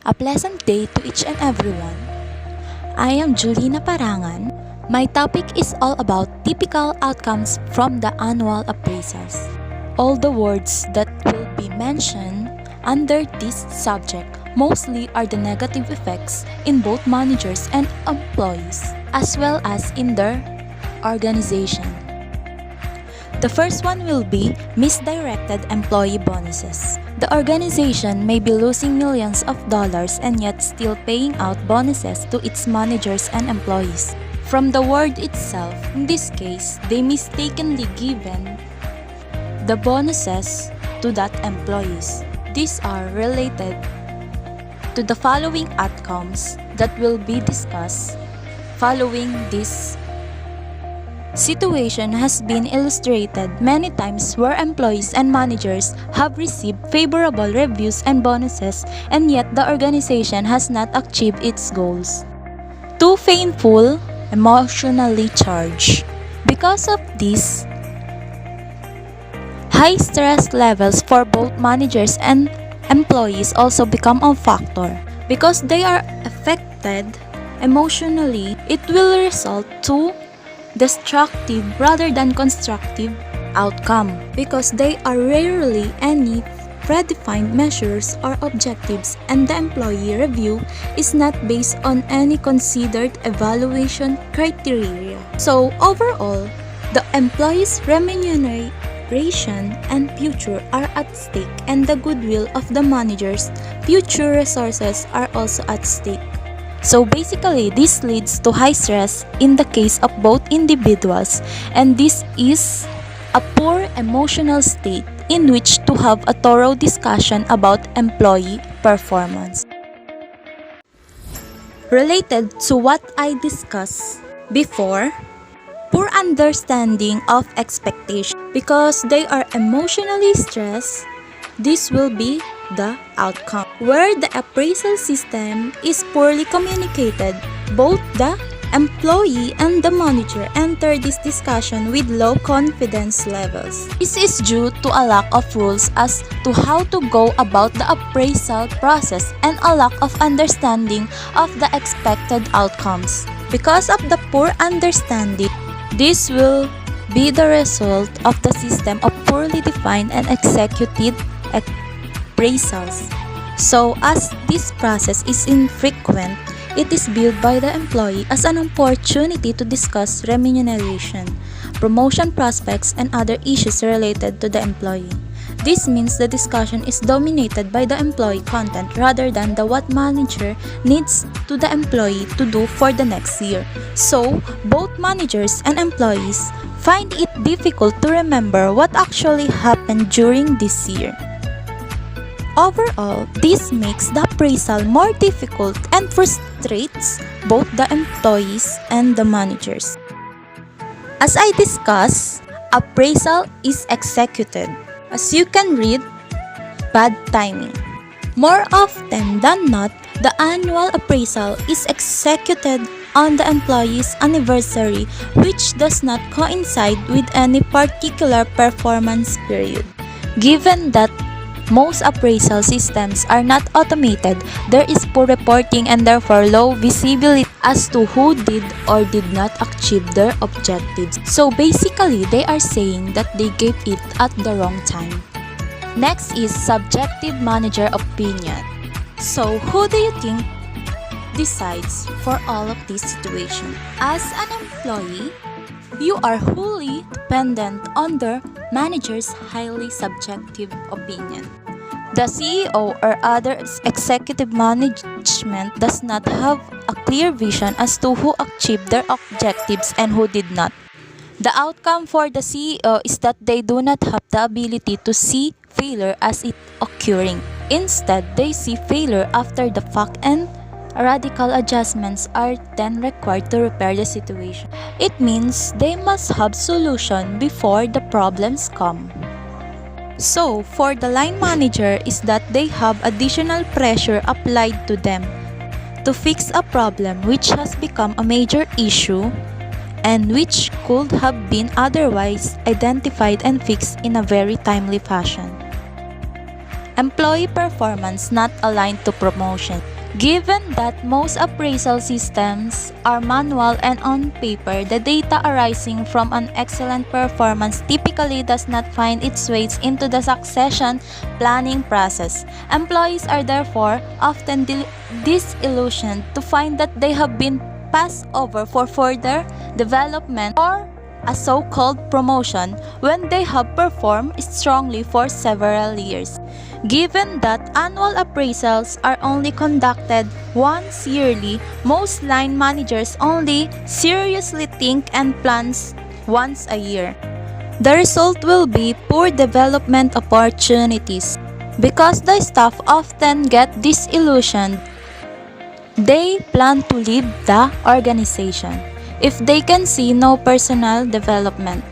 A pleasant day to each and everyone. I am Jolina Parangan. My topic is all about typical outcomes from the annual appraisals. All the words that will be mentioned under this subject mostly are the negative effects in both managers and employees, as well as in their organization. The first one will be misdirected employee bonuses. The organization may be losing millions of dollars and yet still paying out bonuses to its managers and employees. From the word itself, in this case, they mistakenly given the bonuses to that employees. These are related to the following outcomes that will be discussed following this situation has been illustrated many times where employees and managers have received favorable reviews and bonuses and yet the organization has not achieved its goals. Too painful, emotionally charged. Because of this, high stress levels for both managers and employees also become a factor. Because they are affected emotionally, it will result to destructive rather than constructive outcome because they are rarely any predefined measures or objectives and the employee review is not based on any considered evaluation criteria. So overall, the employee's remuneration and future are at stake and the goodwill of the manager's future resources are also at stake. So basically, this leads to high stress in the case of both individuals, and this is a poor emotional state in which to have a thorough discussion about employee performance. Related to what I discussed before, poor understanding of expectation. Because they are emotionally stressed, this will be the outcome. Where the appraisal system is poorly communicated, both the employee and the manager enter this discussion with low confidence levels. This is due to a lack of rules as to how to go about the appraisal process and a lack of understanding of the expected outcomes. Because of the poor understanding, this will be the result of the system of poorly defined and executed appraisals. So, as this process is infrequent, it is viewed by the employee as an opportunity to discuss remuneration, promotion prospects, and other issues related to the employee. This means the discussion is dominated by the employee content rather than the what manager needs to the employee to do for the next year. So, both managers and employees find it difficult to remember what actually happened during this year. Overall, this makes the appraisal more difficult and frustrates both the employees and the managers. As I discussed, appraisal is executed. As you can read, bad timing. More often than not, the annual appraisal is executed on the employee's anniversary, which does not coincide with any particular performance period. Given that most appraisal systems are not automated, there is poor reporting and therefore low visibility as to who did or did not achieve their objectives. So basically, they are saying that they gave it at the wrong time. Next is subjective manager opinion. So who do you think decides for all of this situation? As an employee, you are wholly dependent on the manager's highly subjective opinion. The CEO or other executive management does not have a clear vision as to who achieved their objectives and who did not. The outcome for the CEO is that they do not have the ability to see failure as it occurring. Instead, they see failure after the fact and radical adjustments are then required to repair the situation. It means they must have solution before the problems come. So, for the line manager is that they have additional pressure applied to them to fix a problem which has become a major issue and which could have been otherwise identified and fixed in a very timely fashion. Employee performance not aligned to promotion. Given that most appraisal systems are manual and on paper, the data arising from an excellent performance typically does not find its way into the succession planning process. Employees are therefore often disillusioned to find that they have been passed over for further development or a so-called promotion when they have performed strongly for several years. Given that annual appraisals are only conducted once yearly, most line managers only seriously think and plans once a year. The result will be poor development opportunities. Because the staff often get disillusioned, they plan to leave the organization if they can see no personal development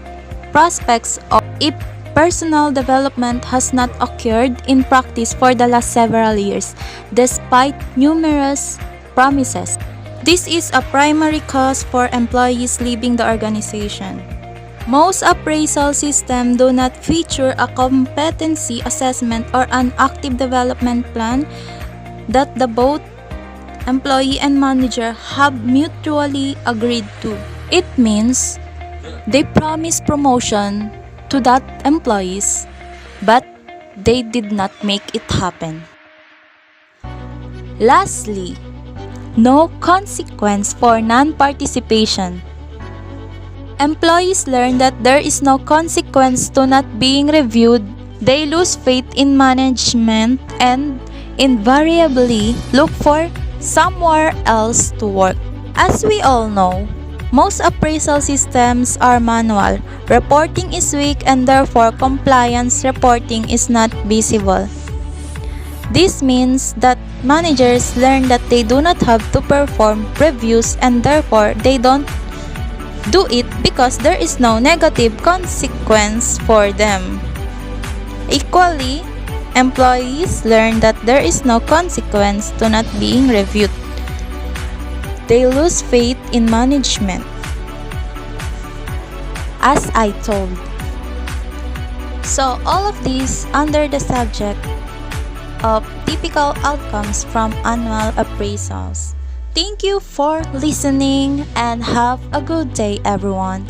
prospects, or if personal development has not occurred in practice for the last several years, despite numerous promises. This is a primary cause for employees leaving the organization. Most appraisal systems do not feature a competency assessment or an active development plan that the both employee and manager have mutually agreed to. It means they promise promotion to that employees, but they did not make it happen. Lastly, no consequence for non-participation. Employees learn that there is no consequence to not being reviewed. They lose faith in management and invariably look for somewhere else to work. As we all know, most appraisal systems are manual. Reporting is weak and therefore compliance reporting is not visible. This means that managers learn that they do not have to perform reviews and therefore they don't do it because there is no negative consequence for them. Equally, employees learn that there is no consequence to not being reviewed. They lose faith in management. As I told. So all of these under the subject of typical outcomes from annual appraisals. Thank you for listening and have a good day, everyone.